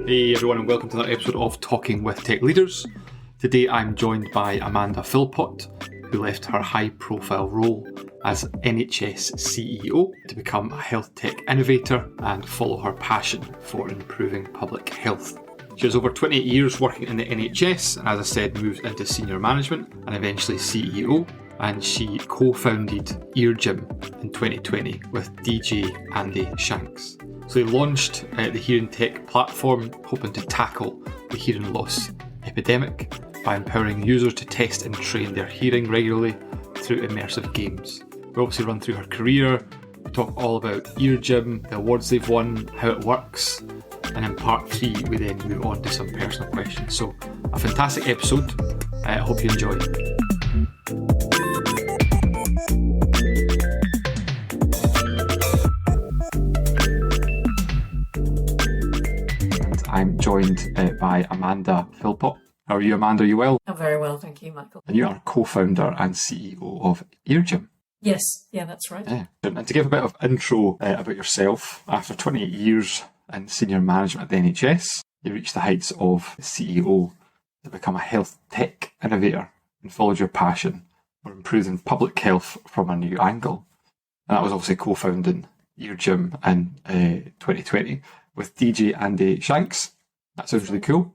Hey everyone, and welcome to another episode of Talking with Tech Leaders. Today I'm joined by Amanda Philpott, who left her high-profile role as NHS CEO to become a health tech innovator and follow her passion for improving public health. She has over 28 years working in the NHS and, as I said, moved into senior management and eventually CEO. And she co-founded EarGym in 2020 with DJ Andy Shanks. So they launched the hearing tech platform, hoping to tackle the hearing loss epidemic by empowering users to test and train their hearing regularly through immersive games. We obviously run through her career, we talk all about EarGym, the awards they've won, how it works, and in part 3 we then move on to some personal questions. So a fantastic episode, I hope you enjoy. I'm joined by Amanda Philpott. How are you, Amanda? Are you well? I'm very well, thank you, Michael. And you are co-founder and CEO of EarGym. Yes, yeah, that's right. Yeah. And to give a bit of intro about yourself, after 28 years in senior management at the NHS, you reached the heights of CEO to become a health tech innovator and followed your passion for improving public health from a new angle. And that was obviously co-founding EarGym in 2020 with DJ Andy Shanks. That sounds really cool.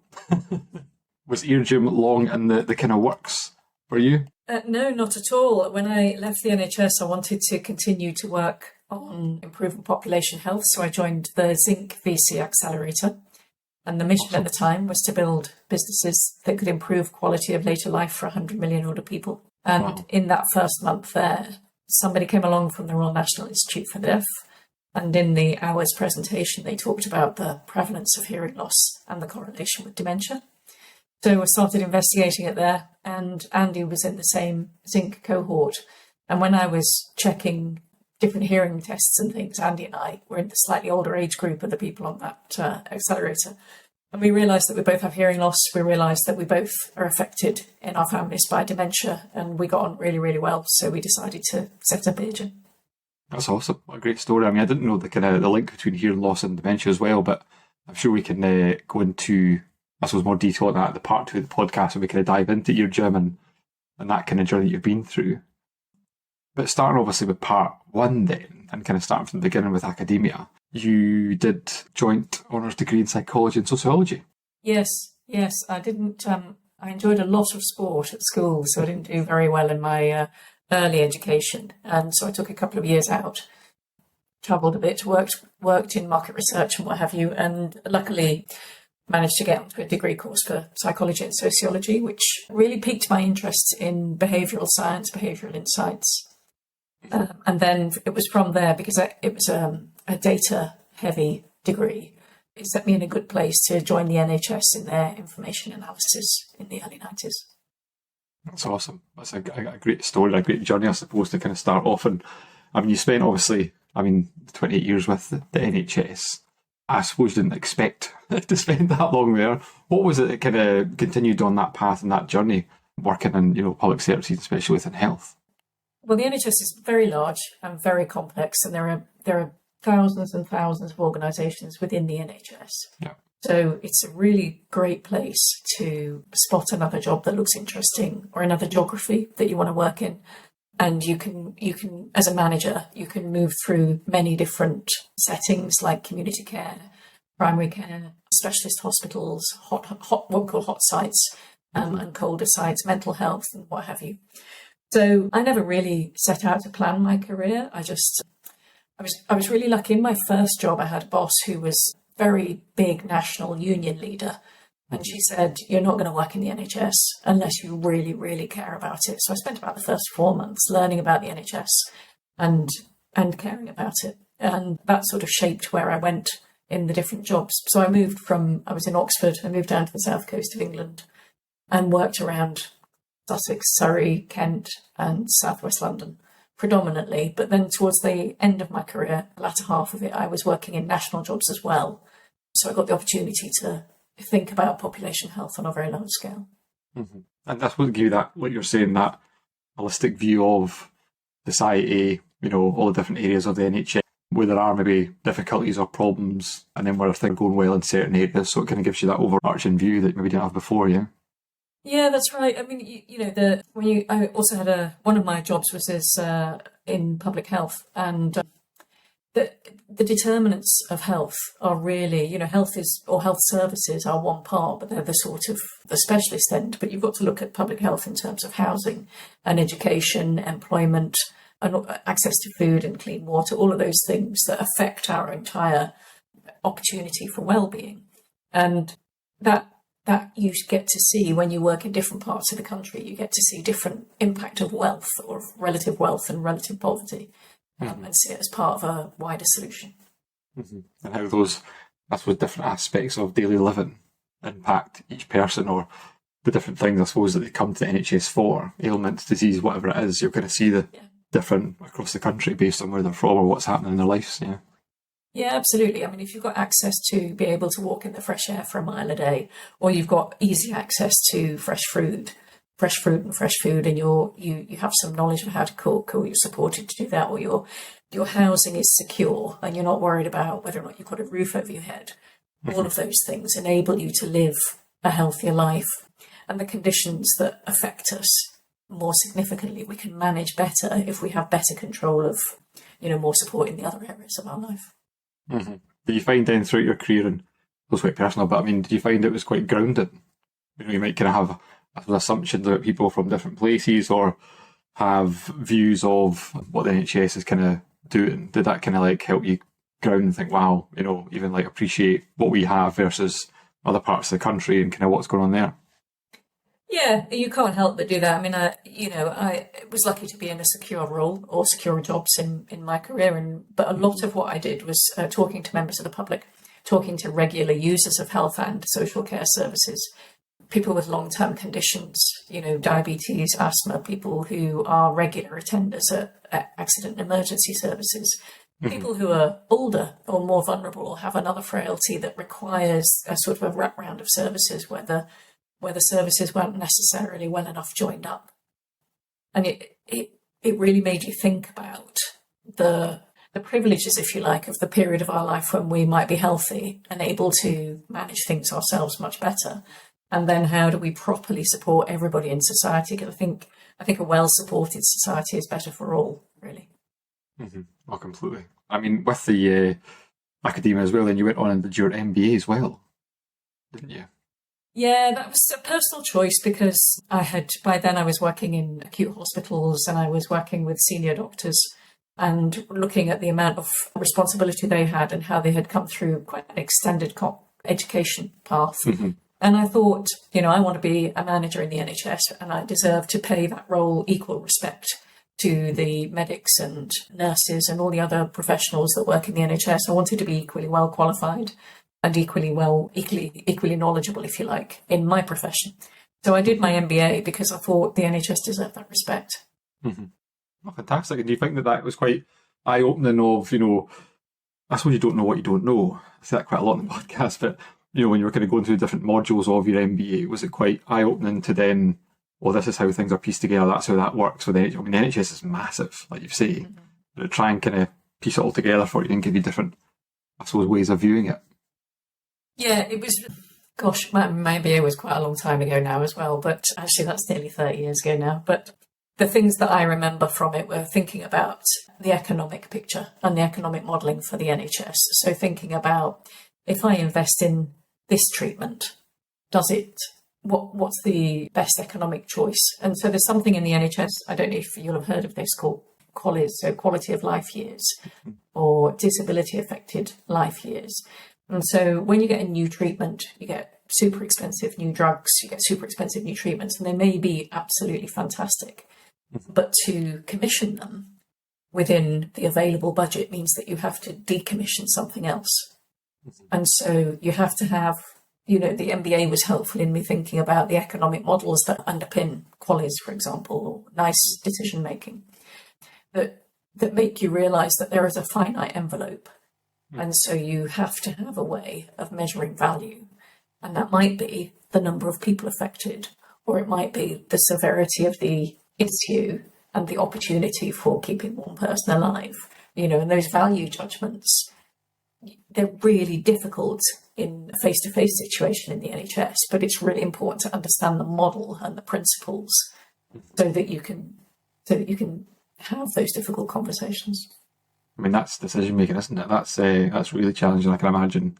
Was EarGym long in the kind of works for you? No, not at all. When I left the NHS, I wanted to continue to work on improving population health, so I joined the Zinc VC Accelerator. And the mission at the time was to build businesses that could improve quality of later life for 100 million older people. And in that first month there, somebody came along from the Royal National Institute for the Deaf, and in the hour's presentation, they talked about the prevalence of hearing loss and the correlation with dementia. So I started investigating it there, and Andy was in the same Zinc cohort. And when I was checking different hearing tests and things, Andy and I were in the slightly older age group of the people on that accelerator. And we realised that we both have hearing loss. We realised that we both are affected in our families by dementia, and we got on really, really well. So we decided to set up EarGym. That's awesome. What a great story. I mean, I didn't know the link between hearing loss and dementia as well, but I'm sure we can go into, I suppose, more detail on that at the part 2 of the podcast, and we kind of dive into EarGym and that kind of journey that you've been through. But starting obviously with part 1 then, and kind of starting from the beginning with academia, you did joint honours degree in psychology and sociology. Yes, I didn't, I enjoyed a lot of sport at school, so I didn't do very well in my early education, and so I took a couple of years out, travelled a bit, worked in market research and what have you, and luckily managed to get onto a degree course for psychology and sociology, which really piqued my interest in behavioural science, behavioural insights. And then it was from there, because it was a data-heavy degree, it set me in a good place to join the NHS in their information analysis in the early 90s. That's awesome. That's a great story, a great journey, I suppose, to kind of start off. And I mean, you spent obviously, 28 years with the NHS. I suppose you didn't expect to spend that long there. What was it that kind of continued on that path and that journey, working in public services, especially within health? Well, the NHS is very large and very complex, and there are thousands and thousands of organisations within the NHS. Yeah. So it's a really great place to spot another job that looks interesting, or another geography that you want to work in. And you can, as a manager, you can move through many different settings like community care, primary care, specialist hospitals, what we call hot sites, and colder sites, mental health and what have you. So I never really set out to plan my career. I was really lucky. In my first job, I had a boss who was very big national union leader. And she said, you're not going to work in the NHS unless you really, really care about it. So I spent about the first 4 months learning about the NHS and caring about it. And that sort of shaped where I went in the different jobs. So I was in Oxford, I moved down to the south coast of England and worked around Sussex, Surrey, Kent and southwest London predominantly. But then towards the end of my career, the latter half of it, I was working in national jobs as well. So I got the opportunity to think about population health on a very large scale. Mm-hmm. And that's what give you that, what you're saying, that holistic view of society, all the different areas of the NHS, where there are maybe difficulties or problems, and then where things are going well in certain areas. So it kind of gives you that overarching view that maybe didn't have before, yeah? Yeah, that's right. I mean, I also had one of my jobs was in public health, and the determinants of health are really, health services are one part, but they're the sort of the specialist end. But you've got to look at public health in terms of housing and education, employment, and access to food and clean water, all of those things that affect our entire opportunity for well-being. And that you get to see when you work in different parts of the country. You get to see different impact of wealth, or relative wealth and relative poverty, and see it as part of a wider solution. Mm-hmm. And how those, I suppose, different aspects of daily living impact each person, or the different things, I suppose, that they come to the NHS for, ailments, disease, whatever it is. You're going to see the different across the country based on where they're from or what's happening in their lives. Yeah. Yeah, absolutely. I mean, if you've got access to be able to walk in the fresh air for a mile a day, or you've got easy access to fresh fruit and fresh food, and you have some knowledge of how to cook, or you're supported to do that, or your housing is secure and you're not worried about whether or not you've got a roof over your head. All of those things enable you to live a healthier life, and the conditions that affect us more significantly we can manage better if we have better control of, more support in the other areas of our life. Mm-hmm. Did you find then throughout your career, and it was quite personal, but I mean, did you find it was quite grounded? You might kind of have assumptions about people from different places, or have views of what the NHS is kind of doing. Did that kind of help you ground and think, wow, even appreciate what we have versus other parts of the country and kind of what's going on there? Yeah, you can't help but do that. I mean, I was lucky to be in a secure role or secure jobs in my career, but a lot of what I did was talking to members of the public, talking to regular users of health and social care services, people with long-term conditions, diabetes, asthma, people who are regular attenders at accident and emergency services, people who are older or more vulnerable or have another frailty that requires a sort of a wraparound of services where the services weren't necessarily well enough joined up. And it really made you think about the privileges, if you like, of the period of our life when we might be healthy and able to manage things ourselves much better. And then how do we properly support everybody in society? Because I think a well-supported society is better for all, really. Mm-hmm. Oh, completely. I mean, with the academia as well, and you went on and did your MBA as well, didn't you? Yeah, that was a personal choice because by then I was working in acute hospitals and I was working with senior doctors and looking at the amount of responsibility they had and how they had come through quite an extended education path. Mm-hmm. And I thought, I want to be a manager in the NHS and I deserve to pay that role equal respect to the medics and nurses and all the other professionals that work in the NHS. I wanted to be equally well qualified and equally knowledgeable, if you like, in my profession. So I did my MBA because I thought the NHS deserved that respect. Mm-hmm. Oh, fantastic. And do you think that was quite eye-opening of, I suppose you don't know what you don't know. I say that quite a lot in the podcast, but, when you were kind of going through different modules of your MBA, was it quite eye-opening to then, well, this is how things are pieced together, that's how that works with the NHS? I mean, the NHS is massive, like you say, but try and kind of piece it all together for you and give you different, I suppose, ways of viewing it. Yeah, it was, gosh, my MBA was quite a long time ago now as well, but actually that's nearly 30 years ago now. But the things that I remember from it were thinking about the economic picture and the economic modelling for the NHS. So thinking about, if I invest in this treatment, what's the best economic choice? And so there's something in the NHS, I don't know if you'll have heard of this, called QALYs, so quality of life years, or disability affected life years. And so when you get a new treatment, you get super expensive new drugs, you get super expensive new treatments, and they may be absolutely fantastic. But to commission them within the available budget means that you have to decommission something else. And so you have to have, the MBA was helpful in me thinking about the economic models that underpin QALYs, for example, or NICE decision making, that make you realise that there is a finite envelope. And so you have to have a way of measuring value And that might be the number of people affected, or it might be the severity of the issue and the opportunity for keeping one person alive. And those value judgments, they're really difficult in a face-to-face situation in the NHS, but it's really important to understand the model and the principles so that you can have those difficult conversations. I mean, that's decision making, isn't it? That's really challenging. I can imagine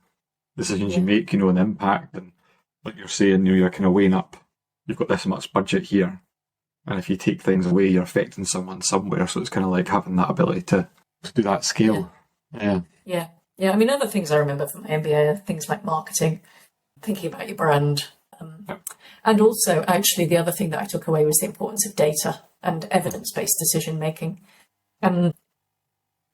decisions you make, and the impact, and like you're saying, you're kind of weighing up. You've got this much budget here, and if you take things away, you're affecting someone somewhere. So it's kind of like having that ability to do that scale. Yeah. I mean, other things I remember from my MBA are things like marketing, thinking about your brand. And also, actually, the other thing that I took away was the importance of data and evidence-based decision-making. And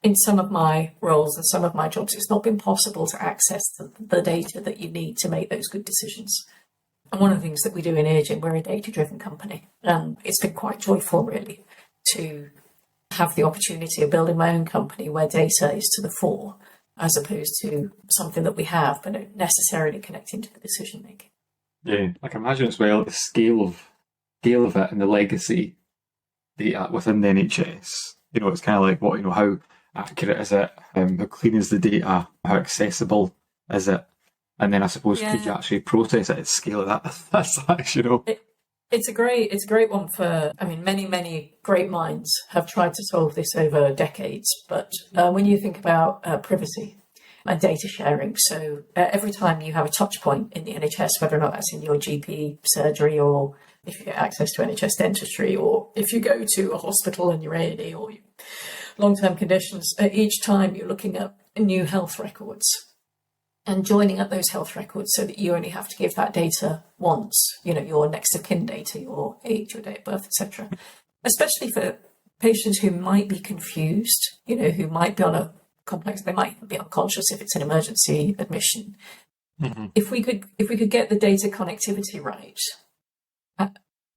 in some of my roles and some of my jobs, it's not been possible to access the data that you need to make those good decisions. And one of the things that we do in Ageing, we're a data-driven company. And it's been quite joyful, really, to have the opportunity of building my own company where data is to the fore, as opposed to something that we have, but don't necessarily connecting to the decision making. Yeah, I can imagine as well the scale of it and the legacy data within the NHS. It's kind of like how accurate is it? How clean is the data? How accessible is it? And then I suppose could you actually process it at scale? That's It's a great one for. I mean, many great minds have tried to solve this over decades. But when you think about privacy and data sharing, so every time you have a touch point in the NHS, whether or not that's in your GP surgery, or if you get access to NHS dentistry, or if you go to a hospital and you're A&E or long-term conditions, each time you're looking at new health records and joining up those health records so that you only have to give that data once, your next of kin data, your age, your date of birth, etc. Especially for patients who might be confused, who might be on a complex, they might be unconscious if it's an emergency admission. Mm-hmm. If we could get the data connectivity right,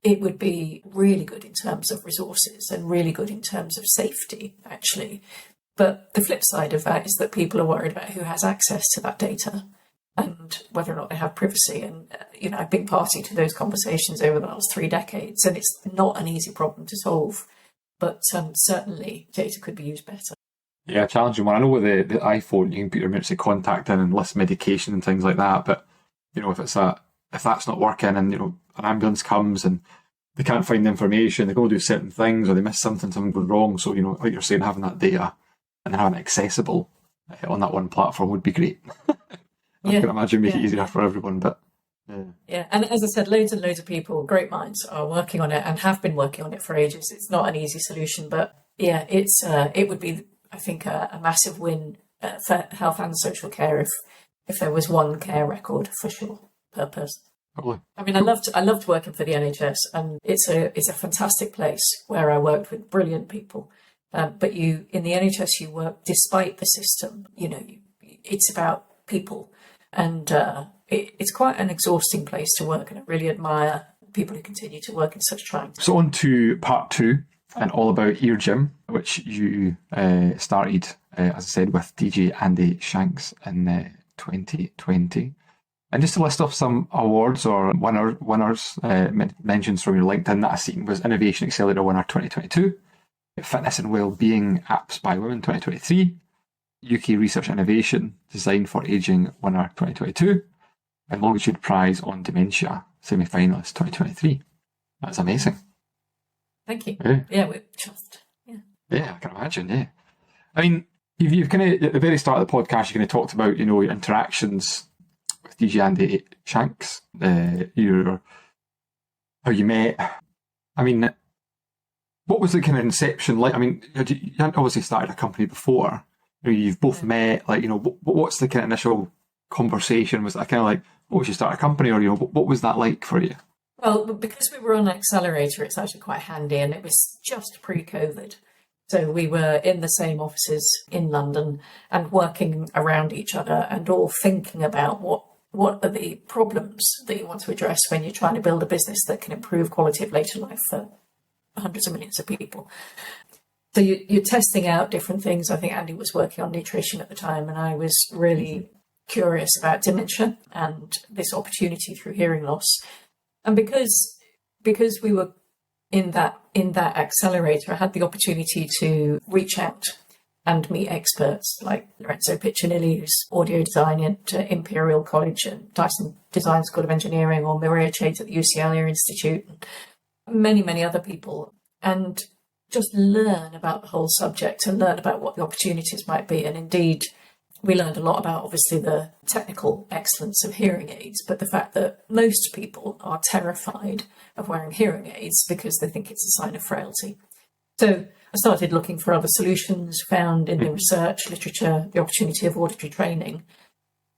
it would be really good in terms of resources and really good in terms of safety, actually. But the flip side of that is that people are worried about who has access to that data and whether or not they have privacy. And, I've been party to those conversations over the last 3 decades, and it's not an easy problem to solve. But certainly data could be used better. Yeah, challenging one. I know with the iPhone, you can put your emergency contact in and list medication and things like that. But, if that's not working and, an ambulance comes and they can't find the information, they go do certain things or they miss something goes wrong. So, like you're saying, having that data and having it accessible on that one platform would be great. I can imagine make it easier for everyone. But yeah, and as I said, loads and loads of people, great minds, are working on it and have been working on it for ages. It's not an easy solution, but it would be, I think, a massive win for health and social care if there was one care record for sure per person. Probably. I mean, I loved working for the NHS, and it's a fantastic place where I worked with brilliant people. But in the NHS, you work despite the system. It's about people, and it's quite an exhausting place to work. And I really admire people who continue to work in such trying times. So on to part 2, and all about Ear Gym, which you started, as I said, with DJ Andy Shanks in 2020. And just to list off some awards or winners, mentions from your LinkedIn that I've seen was Innovation Accelerator winner 2022, Fitness and Wellbeing Apps by Women 2023, UK Research Innovation Design for Ageing winner 2022, and Longitude Prize on Dementia semi-finalist 2023. That's amazing. Thank you. Yeah, we're chuffed. Yeah, I can imagine, yeah. I mean, you've kind of, at the very start of the podcast, you kind of talked about, your interactions with DJ Andy Shanks, how you met. I mean, what was the kind of inception like? I mean, you hadn't obviously started a company before. You've both met, what's the kind of initial conversation? Was that kind of like, oh, we should start a company? Or, what was that like for you? Well, because we were on an accelerator, it's actually quite handy, and it was just pre-COVID. So we were in the same offices in London and working around each other and all thinking about what are the problems that you want to address when you're trying to build a business that can improve quality of later life for hundreds of millions of people. So you're testing out different things. I think Andy was working on nutrition at the time, and I was really curious about dementia and this opportunity through hearing loss. And because we were in that accelerator, I had the opportunity to reach out and meet experts like Lorenzo Piccinilli, who's audio design at Imperial College and Dyson Design School of Engineering, or Maria Chait at the UCL Ear Institute, and many other people, and just learn about the whole subject and learn about what the opportunities might be. And indeed, we learned a lot about, obviously, the technical excellence of hearing aids, but the fact that most people are terrified of wearing hearing aids because they think it's a sign of frailty. So I started looking for other solutions, found in the research literature the opportunity of auditory training,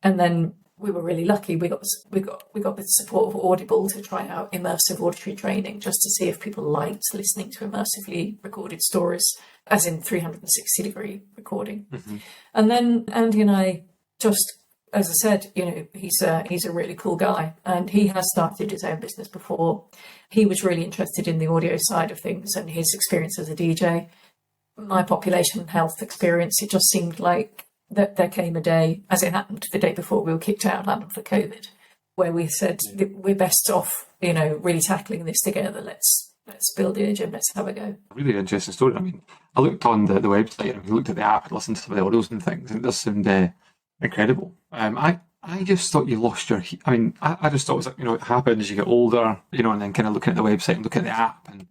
and then we were really lucky. We got the support of Audible to try out immersive auditory training, just to see if people liked listening to immersively recorded stories, as in 360-degree recording. Mm-hmm. And then Andy and I just, as I said, he's a really cool guy, and he has started his own business before. He was really interested in the audio side of things and his experience as a DJ. My population health experience, it just seemed like that there came a day, as it happened the day before we were kicked out of London for COVID, where we said we're best off, really tackling this together. Let's build Eargym, let's have a go. Really interesting story. I mean, I looked on the website and we looked at the app and listened to some of the audios and things, and it does sound incredible. I just thought you lost your. I just thought it was it happens. You get older, and then kind of looking at the website and looking at the app, and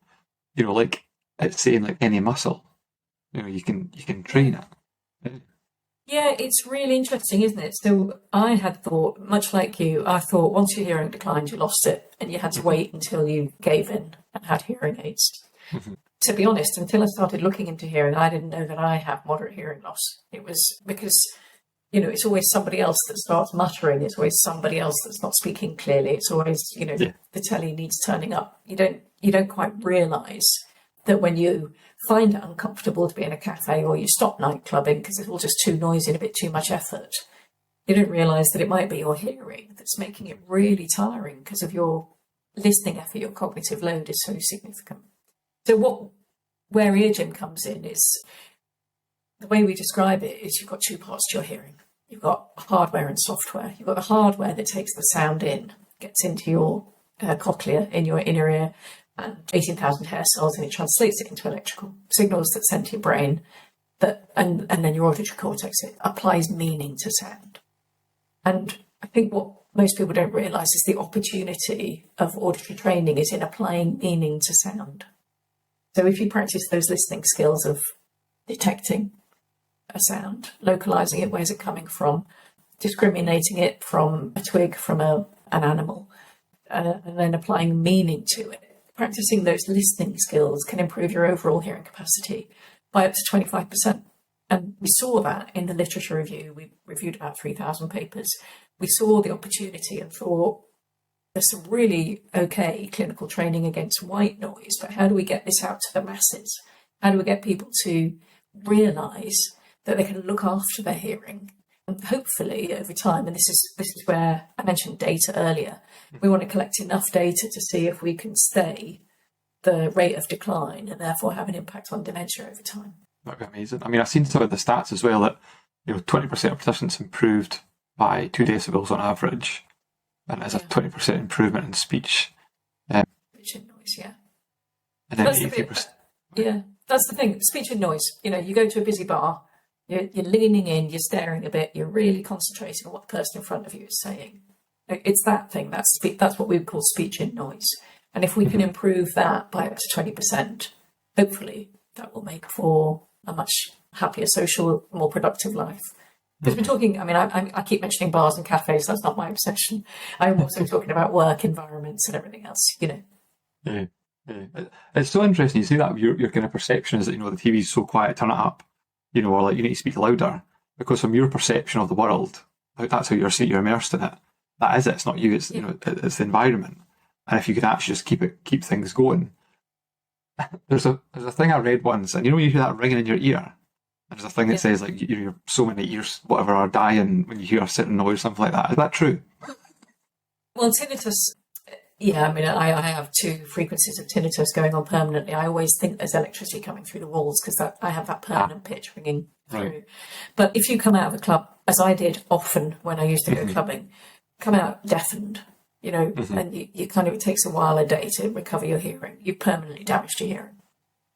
like it's saying like any muscle, you can train it. Yeah, it's really interesting, isn't it? So I had thought, much like you, I thought once your hearing declined, you lost it, and you had to wait until you gave in and had hearing aids. Mm-hmm. To be honest, until I started looking into hearing, I didn't know that I have moderate hearing loss. It was because, it's always somebody else that starts muttering. It's always somebody else that's not speaking clearly. It's always, the telly needs turning up. You don't quite realise that when you find it uncomfortable to be in a cafe, or you stop night clubbing because it's all just too noisy and a bit too much effort, you don't realise that it might be your hearing that's making it really tiring because of your listening effort. Your cognitive load is so significant. So where Eargym comes in is, the way we describe it is, you've got two parts to your hearing. You've got hardware and software. You've got the hardware that takes the sound in, gets into your cochlea in your inner ear, and 18,000 hair cells, and it translates it into electrical signals that send to your brain, and then your auditory cortex, it applies meaning to sound. And I think what most people don't realise is the opportunity of auditory training is in applying meaning to sound. So if you practice those listening skills of detecting a sound, localising it, where's it coming from, discriminating it from a twig, from an animal, and then applying meaning to it, practicing those listening skills can improve your overall hearing capacity by up to 25%. And we saw that in the literature review. We reviewed about 3,000 papers. We saw the opportunity and thought, there's some really okay clinical training against white noise, but how do we get this out to the masses? How do we get people to realise that they can look after their hearing? And hopefully over time, and this is where I mentioned data earlier, we want to collect enough data to see if we can stay the rate of decline and therefore have an impact on dementia over time. That'd be amazing. I mean, I've seen some of the stats as well that 20% of participants improved by 2 decibels on average, and there's a 20% improvement in speech. Speech and noise, yeah. And then 80%. Yeah, that's the thing. Speech and noise. You go to a busy bar. You're leaning in, you're staring a bit, you're really concentrating on what the person in front of you is saying. It's that thing, that's what we would call speech in noise. And if we can improve that by up to 20%, hopefully that will make for a much happier, social, more productive life. Because we're talking, I keep mentioning bars and cafes, that's not my obsession. I'm also talking about work environments and everything else, Yeah. It's so interesting, you see that your kind of perception is that, the TV's so quiet, turn it up. Or like you need to speak louder, because from your perception of the world, like that's how you're immersed in it. That is it. It's not you. It's it's the environment. And if you could actually just keep things going, there's a thing I read once, and when you hear that ringing in your ear, and there's a thing that says like you're so many ears, whatever, are dying when you hear a certain noise, something like that. Is that true? Well, tinnitus. Yeah, I have 2 frequencies of tinnitus going on permanently. I always think there's electricity coming through the walls because I have that permanent pitch ringing through. Right. But if you come out of a club as I did often when I used to go clubbing, come out deafened, and you kind of, it takes a while a day to recover your hearing. You've permanently damaged your hearing.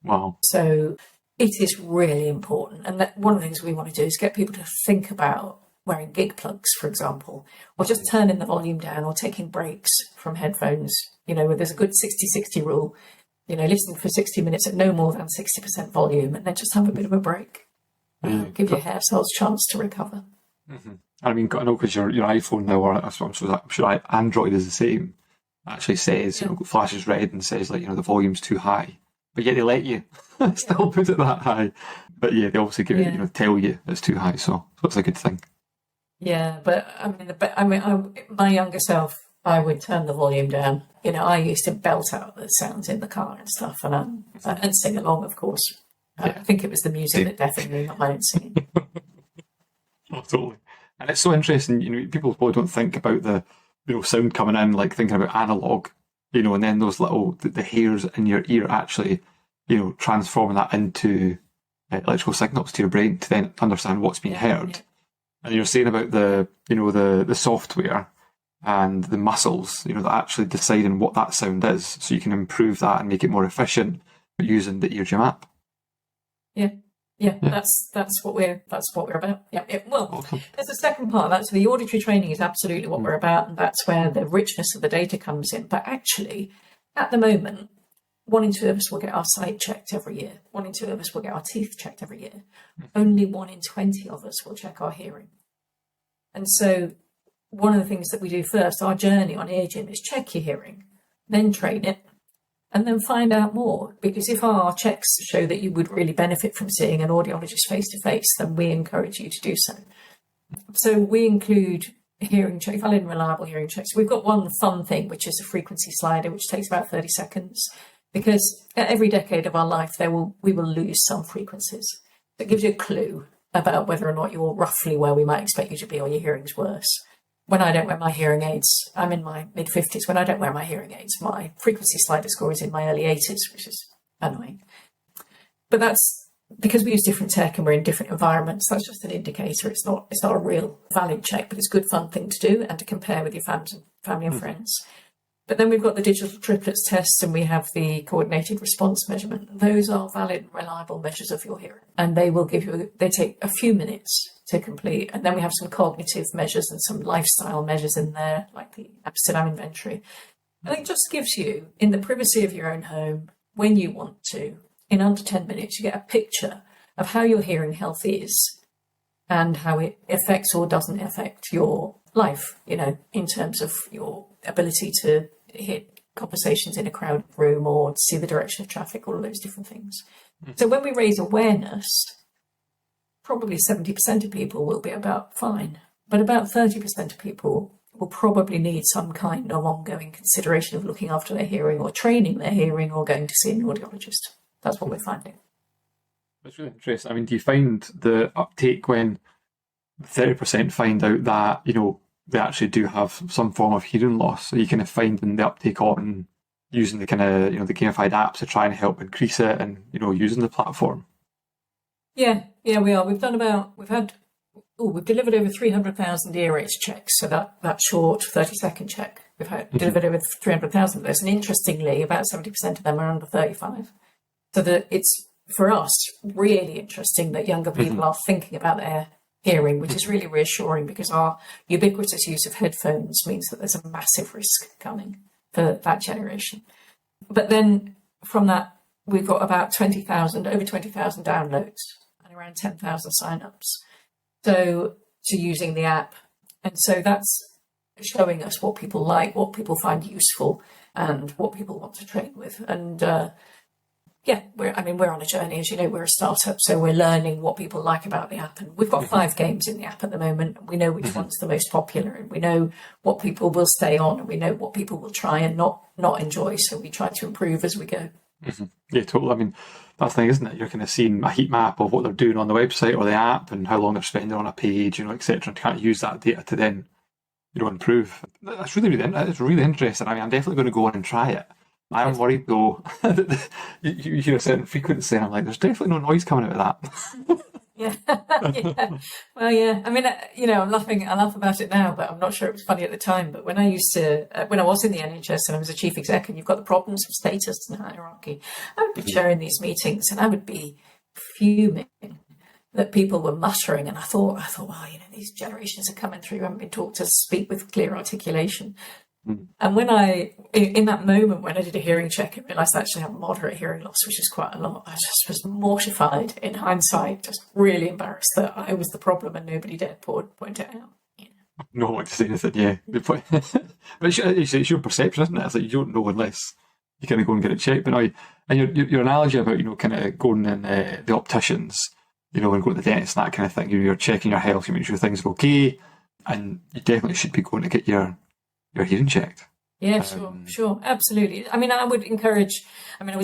Wow. So it is really important. And that one of the things we want to do is get people to think about wearing gig plugs, for example, or just turning the volume down or taking breaks from headphones, where there's a good 60-60 rule, listen for 60 minutes at no more than 60% volume, and then just have a bit of a break. Give your hair cells a chance to recover. I mean, I know because your iPhone now, or I'm sure Android is the same, actually says, flashes red and says, like, the volume's too high. But yet they let you still put it that high. But yeah, they obviously give you, tell you it's too high, so it's a good thing. Yeah, but my younger self, I would turn the volume down. I used to belt out the sounds in the car and stuff, and sing along, of course. I think it was the music that deafened me, not my own singing. Oh, totally. And it's so interesting, people probably don't think about the, sound coming in, like thinking about analog, and then those little, the hairs in your ear actually, transforming that into electrical signals to your brain to then understand what's being heard. Yeah. And you're saying about the software and the muscles, that actually deciding what that sound is, so you can improve that and make it more efficient using the eargym app. Yeah, that's what we're about. Yeah. Awesome. There's a second part of that. So the auditory training is absolutely what we're about, and that's where the richness of the data comes in. But actually, at the moment, 1 in 2 of us will get our sight checked every year. 1 in 2 of us will get our teeth checked every year. Only 1 in 20 of us will check our hearing. And so one of the things that we do first, our journey on eargym, is check your hearing, then train it, and then find out more. Because if our checks show that you would really benefit from seeing an audiologist face-to-face, then we encourage you to do so. So we include hearing check, valid and reliable hearing checks. We've got one fun thing, which is a frequency slider, which takes about 30 seconds. Because at every decade of our life, we will lose some frequencies. It gives you a clue about whether or not you're roughly where we might expect you to be, or your hearing's worse. When I don't wear my hearing aids, I'm in my mid-50s. When I don't wear my hearing aids, my frequency slider score is in my early 80s, which is annoying. But that's because we use different tech and we're in different environments. That's just an indicator. It's not a real valid check, but it's a good fun thing to do and to compare with your family and friends. But then we've got the digital triplets tests, and we have the coordinated response measurement. Those are valid and reliable measures of your hearing, and they take a few minutes to complete. And then we have some cognitive measures and some lifestyle measures in there, like the Amsterdam inventory. And it just gives you, in the privacy of your own home, when you want to, in under 10 minutes, you get a picture of how your hearing health is and how it affects or doesn't affect your life, in terms of your ability to hit conversations in a crowded room or see the direction of traffic, all of those different things. So when we raise awareness, probably 70% of people will be about fine, but about 30% of people will probably need some kind of ongoing consideration of looking after their hearing or training their hearing or going to see an audiologist. That's what we're finding. That's really interesting. I mean, do you find the uptake when 30% find out that, they actually do have some form of hearing loss? So you kind of finding the uptake on using the kind of, the gamified apps to try and help increase it and, using the platform? Yeah, we are. We've delivered over 300,000 ear aids checks. So that short 30-second check, we've delivered over 300,000 of those. And interestingly, about 70% of them are under 35. So that it's, for us, really interesting that younger people are thinking about their hearing, which is really reassuring, because our ubiquitous use of headphones means that there's a massive risk coming for that generation. But then from that, we've got about over 20,000 downloads and around 10,000 signups. So to using the app. And so that's showing us what people like, what people find useful, and what people want to train with. And we're on a journey. As you know, we're a startup, so we're learning what people like about the app. And we've got 5 games in the app at the moment. We know which one's the most popular, and we know what people will stay on, and we know what people will try and not enjoy. So we try to improve as we go. Yeah, totally. I mean, that's the thing, isn't it? You're kind of seeing a heat map of what they're doing on the website or the app and how long they're spending on a page, etc. And kind of use that data to then, improve. That's really interesting. I mean, I'm definitely going to go on and try it. I'm worried though that you hear a certain frequency and I'm like, there's definitely no noise coming out of that. Yeah. Yeah. Well, yeah. I mean, I laugh about it now, but I'm not sure it was funny at the time. But when I was in the NHS and I was a chief exec, and you've got the problems of status and hierarchy, I would be chairing these meetings and I would be fuming that people were muttering. And I thought, wow, these generations are coming through, haven't been taught to speak with clear articulation. And when in that moment when I did a hearing check and realised I actually have moderate hearing loss, which is quite a lot, I just was mortified in hindsight, just really embarrassed that I was the problem and nobody dared point it out. No one to say anything, yeah. But it's your perception, isn't it? It's like you don't know unless you kind of go and get it checked. But now, and your analogy about, kind of going in the opticians, and going to the dentist and that kind of thing, you're checking your health, you make sure things are okay, and you definitely should be going to get your hearing checked. Yeah, sure, absolutely. I mean, I would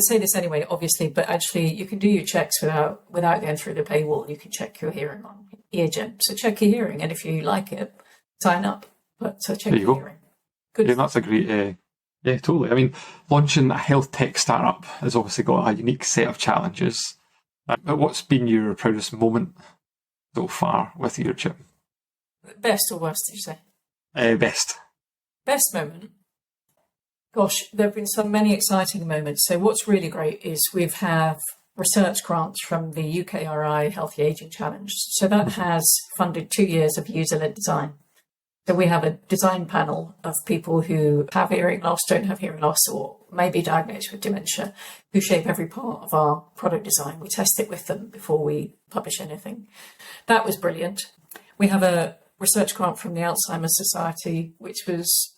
say this anyway, obviously, but actually you can do your checks without going through the paywall. You can check your hearing on EarGym. So check your hearing, and if you like it, sign up. But check your hearing. Good. Yeah, that's a great, yeah, totally. I mean, launching a health tech startup has obviously got a unique set of challenges. But what's been your proudest moment so far with EarGym? Best or worst, did you say? Best. Best moment? Gosh, there have been so many exciting moments. So what's really great is we've had research grants from the UKRI Healthy Aging Challenge. So that has funded 2 years of user-led design. So we have a design panel of people who have hearing loss, don't have hearing loss, or may be diagnosed with dementia, who shape every part of our product design. We test it with them before we publish anything. That was brilliant. We have a research grant from the Alzheimer's Society, which was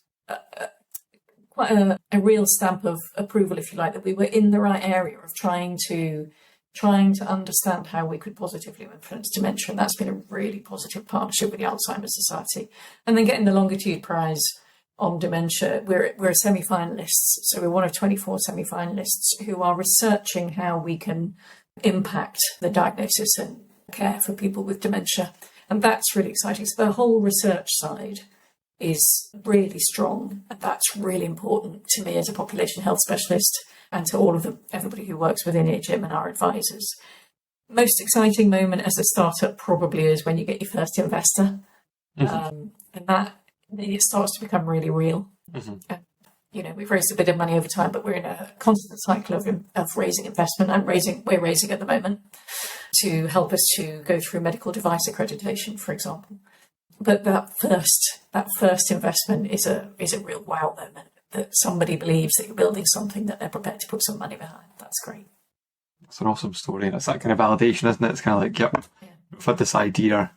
quite a real stamp of approval, if you like, that we were in the right area of trying to understand how we could positively influence dementia. And that's been a really positive partnership with the Alzheimer's Society. And then getting the Longitude Prize on dementia, we're a semi-finalists. So we're one of 24 semi-finalists who are researching how we can impact the diagnosis and care for people with dementia. And that's really exciting. So the whole research side is really strong, and that's really important to me as a population health specialist and to everybody who works within EarGym and our advisors. Most exciting moment as a startup probably is when you get your first investor, and that it starts to become really real. And, we've raised a bit of money over time, but we're in a constant cycle of raising investment. We're raising at the moment to help us to go through medical device accreditation, for example. But that first investment is a real wow moment, that somebody believes that you're building something that they're prepared to put some money behind. That's great. It's an awesome story, and it's that kind of validation, isn't it? It's kind of like, yep, we've had this idea,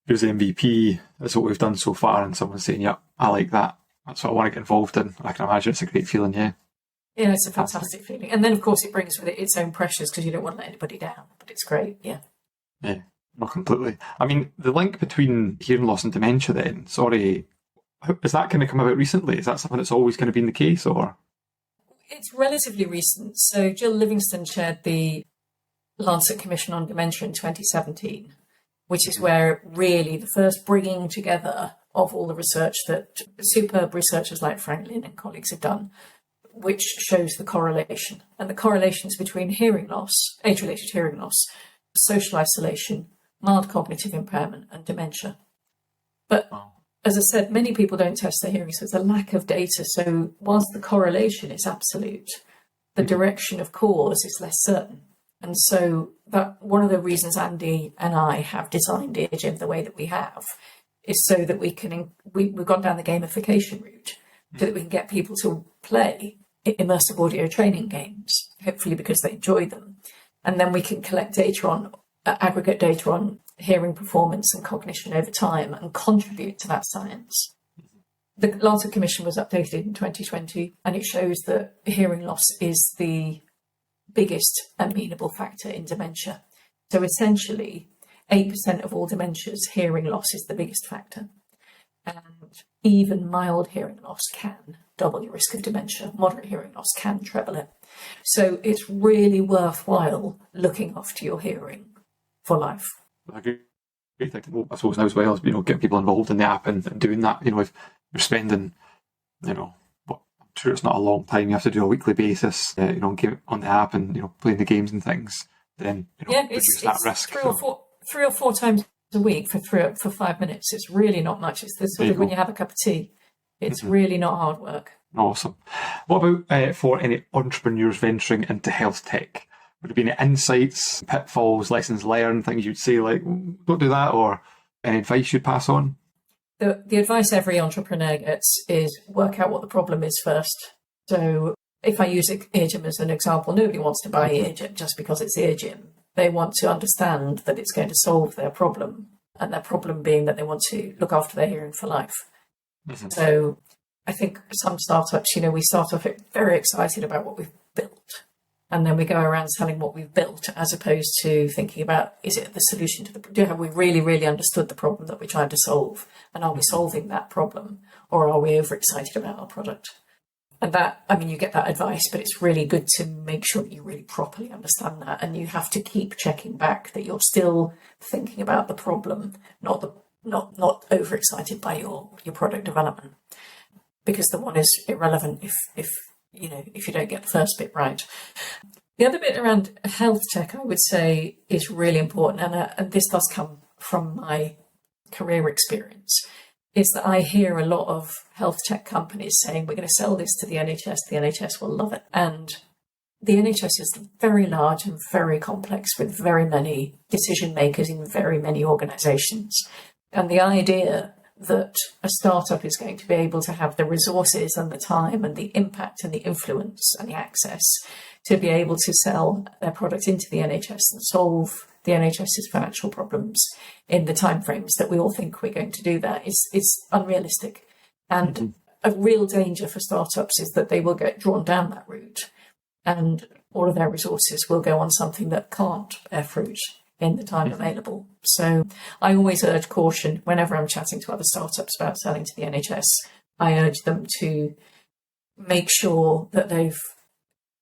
here's the MVP, that's what we've done so far, and someone's saying, yep, I like that, that's what I want to get involved in. I can imagine it's a great feeling, yeah. Yeah, it's a fantastic feeling. And then, of course, it brings with it its own pressures because you don't want to let anybody down, but it's great, yeah. Yeah. Not completely. I mean, the link between hearing loss and dementia then, is that kind of come about recently? Is that something that's always going to be the case, or? It's relatively recent. So Jill Livingston chaired the Lancet Commission on Dementia in 2017, which is where really the first bringing together of all the research that superb researchers like Frank Lin and colleagues have done, which shows the correlation. And the correlations between hearing loss, age-related hearing loss, social isolation, mild cognitive impairment and dementia. But as I said, many people don't test their hearing, so it's a lack of data. So whilst the correlation is absolute, the direction of cause is less certain. And so that one of the reasons Andy and I have designed EarGym the way that we have is so that we've gone down the gamification route, so that we can get people to play immersive audio training games, hopefully because they enjoy them. And then we can collect aggregate data on hearing performance and cognition over time and contribute to that science. The Lancet Commission was updated in 2020, and it shows that hearing loss is the biggest amenable factor in dementia. So essentially, 8% of all dementias, hearing loss is the biggest factor. And even mild hearing loss can double your risk of dementia. Moderate hearing loss can treble it. So it's really worthwhile looking after your hearing for life. I agree. I suppose now as well as getting people involved in the app and doing that. If you're spending, I'm sure it's not a long time. You have to do a weekly basis, get on the app and playing the games and things. Then it's that risk. 3 or 4 times a week for 5 minutes. It's really not much. It's the sort of when you have a cup of tea. It's really not hard work. Awesome. What about for any entrepreneurs venturing into health tech? Would there be any insights, pitfalls, lessons learned, things you'd say like, don't do that, or any advice you'd pass on? The advice every entrepreneur gets is work out what the problem is first. So if I use ear gym as an example, nobody wants to buy ear gym just because it's ear gym. They want to understand that it's going to solve their problem, and their problem being that they want to look after their hearing for life. Mm-hmm. So I think some startups, we start off very excited about what we've built, and then we go around selling what we've built as opposed to thinking about, is it the solution to have we really, really understood the problem that we're trying to solve? And are we solving that problem, or are we overexcited about our product? And that, you get that advice, but it's really good to make sure that you really properly understand that. And you have to keep checking back that you're still thinking about the problem, not overexcited by your product development, because the one is irrelevant if you don't get the first bit right. The other bit around health tech, I would say, is really important. And this does come from my career experience, is that I hear a lot of health tech companies saying, we're going to sell this to the NHS will love it. And the NHS is very large and very complex with very many decision makers in very many organisations. And the idea that a startup is going to be able to have the resources and the time and the impact and the influence and the access to be able to sell their product into the NHS and solve the NHS's financial problems in the timeframes that we all think we're going to do that is unrealistic. And a real danger for startups is that they will get drawn down that route, and all of their resources will go on something that can't bear fruit in the time available. So I always urge caution whenever I'm chatting to other startups about selling to the NHS. I urge them to make sure that they've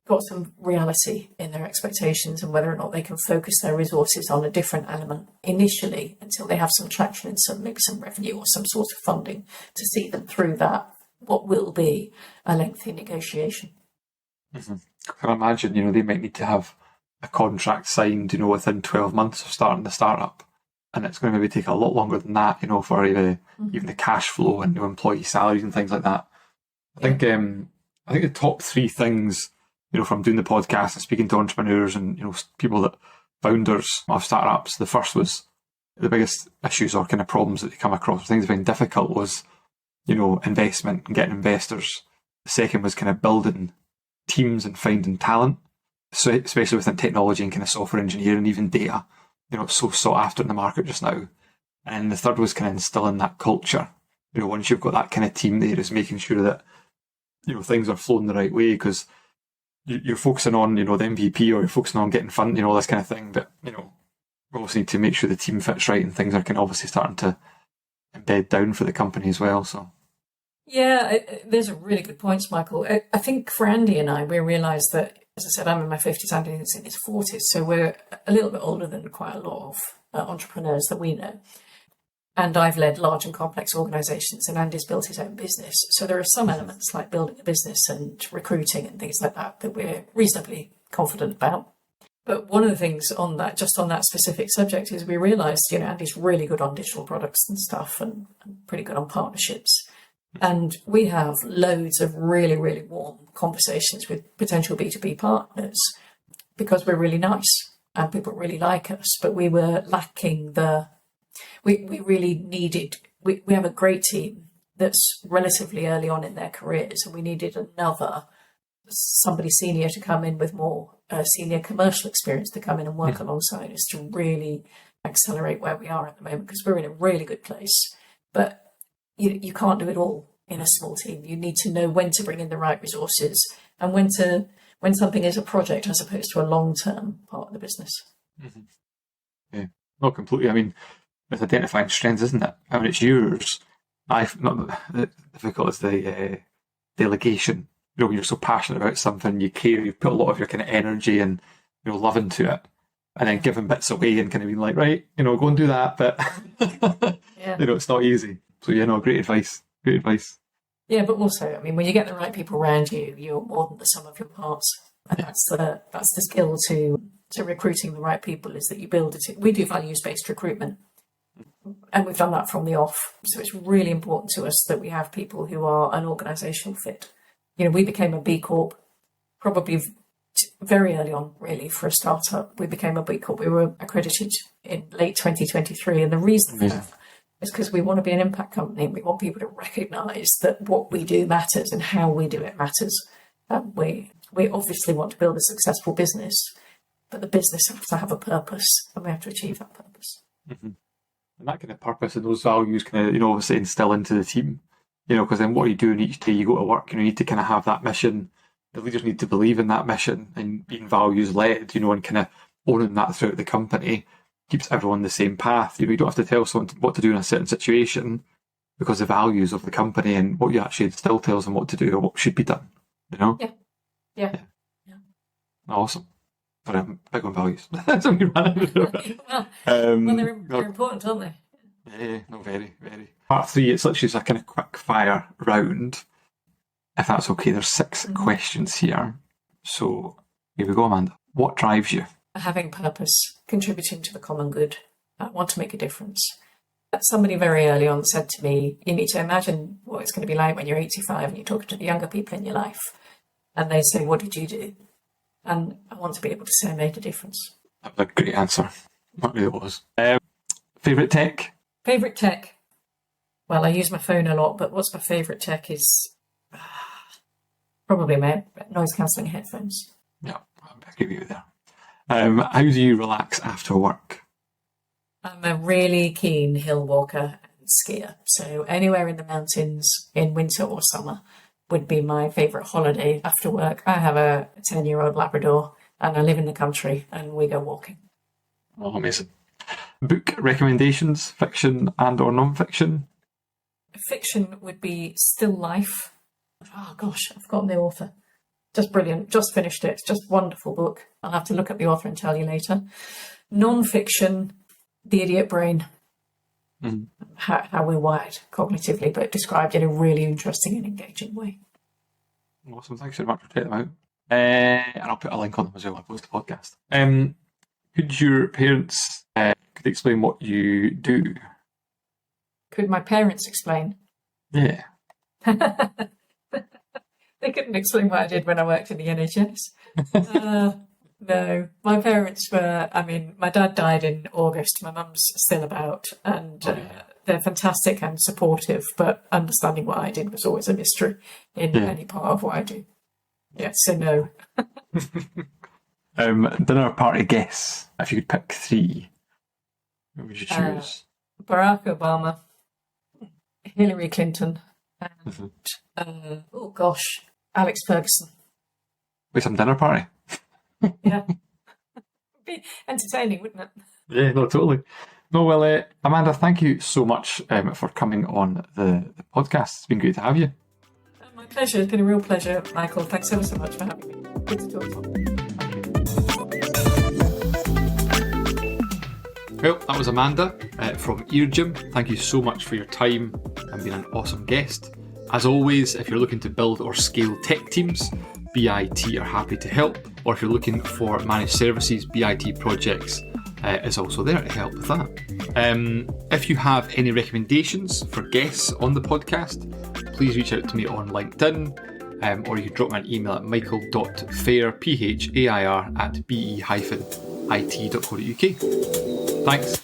got some reality in their expectations and whether or not they can focus their resources on a different element initially until they have some traction and maybe some revenue or some sort of funding to see them through that, what will be a lengthy negotiation. Mm-hmm. I can imagine, they might need to have a contract signed, within 12 months of starting the startup. And it's going to maybe take a lot longer than that, for even the cash flow and employee salaries and things like that. I think the top 3 things, from doing the podcast and speaking to entrepreneurs and, founders of startups, the first was the biggest issues or kind of problems that they come across, things that find difficult was, investment and getting investors. The second was kind of building teams and finding talent, so especially within technology and kind of software engineering, even data, it's so sought after in the market just now. And the third was kind of instilling that culture. Once you've got that kind of team there, is making sure that, things are flowing the right way, because you're focusing on, the MVP, or you're focusing on getting funding, all this kind of thing. But, we also need to make sure the team fits right and things are kind of obviously starting to embed down for the company as well. So. Yeah, there's a really good points, Michael. I think for Andy and I, we realised that, as I said, I'm in my 50s, Andy is in his 40s, so we're a little bit older than quite a lot of entrepreneurs that we know. And I've led large and complex organisations, and Andy's built his own business. So there are some elements like building a business and recruiting and things like that we're reasonably confident about. But one of the things on that specific subject, is we realised, Andy's really good on digital products and stuff and pretty good on partnerships. And we have loads of really, really warm conversations with potential B2B partners because we're really nice and people really like us, but we were lacking we really needed, we have a great team that's relatively early on in their careers, and we needed somebody senior to come in with more senior commercial experience to come in and work alongside us to really accelerate where we are at the moment, because we're in a really good place. But you can't do it all in a small team. You need to know when to bring in the right resources and when something is a project as opposed to a long-term part of the business. Mm-hmm. Yeah, not completely. It's identifying strengths, isn't it? It's yours. Not the difficult is the delegation. When you're so passionate about something, you care, you put a lot of your kind of energy and love into it, and then giving bits away and kind of being like, right, go and do that, but yeah. It's not easy. So great advice. Great advice. Yeah, but also, when you get the right people around you, you're more than the sum of your parts, and that's the skill to to recruiting the right people is that you build it. We do values-based recruitment, and we've done that from the off. So it's really important to us that we have people who are an organisational fit. We became a B Corp probably very early on, really, for a startup. We became a B Corp. We were accredited in late 2023, and the reason for that is because we want to be an impact company. We want people to recognise that what we do matters and how we do it matters. We obviously want to build a successful business, but the business has to have a purpose, and we have to achieve that purpose. Mm-hmm. And that kind of purpose and those values kind of, obviously instill into the team, because then what are you doing each day you go to work? You need to kind of have that mission. The leaders need to believe in that mission and being values led, and kind of owning that throughout the company keeps everyone on the same path. You don't have to tell someone what to do in a certain situation, because the values of the company and what you actually instill tells them what to do or what should be done. Yeah. Awesome. But I'm big on values. So we ran out of it. They're important, aren't they? Yeah, no, very, very. Part 3, it's literally just a kind of quick fire round. If that's okay, there's 6 questions here. So here we go, Amanda. What drives you? Having purpose, contributing to the common good. I want to make a difference. Somebody very early on said to me, you need to imagine what it's going to be like when you're 85 and you're talking to the younger people in your life. And they say, what did you do? And I want to be able to say I made a difference. That was a great answer. That really was. Favourite tech? Favourite tech? Well, I use my phone a lot, but what's my favourite tech is probably my noise cancelling headphones. Yeah, I agree with you there. How do you relax after work? I'm a really keen hill walker and skier. So anywhere in the mountains in winter or summer would be my favourite holiday after work. I have a 10-year-old Labrador and I live in the country and we go walking. Oh, amazing. Book recommendations, fiction and or non-fiction? Fiction would be Still Life. Oh gosh, I've forgotten the author. Just brilliant. Just finished it. Just wonderful book. I'll have to look at the author and tell you later. Non-fiction, The Idiot Brain. How we're wired cognitively, but described in a really interesting and engaging way. Awesome. Thanks very much for checking them out. And I'll put a link on them as well when I post the podcast. Could your parents could explain what you do? Could my parents explain? Yeah. They couldn't explain what I did when I worked in the NHS. No, my parents were, my dad died in August. My mum's still about, and they're fantastic and supportive, but understanding what I did was always a mystery in any part of what I do. Yeah, so no. Dinner party guess, if you could pick 3, what would you choose? Barack Obama, Hillary Clinton, and, Alex Ferguson. Wait, some dinner party? Yeah. It'd be entertaining, wouldn't it? Yeah, no, totally. No, well, Amanda, thank you so much for coming on the podcast. It's been great to have you. My pleasure. It's been a real pleasure, Michael. Thanks ever so much for having me. Good to talk to you. Well, that was Amanda from Eargym. Thank you so much for your time and being an awesome guest. As always, if you're looking to build or scale tech teams, BIT are happy to help. Or if you're looking for managed services, BIT Projects is also there to help with that. If you have any recommendations for guests on the podcast, please reach out to me on LinkedIn, or you can drop me an email at michael.phair, phair, @be-it.co.uk. Thanks.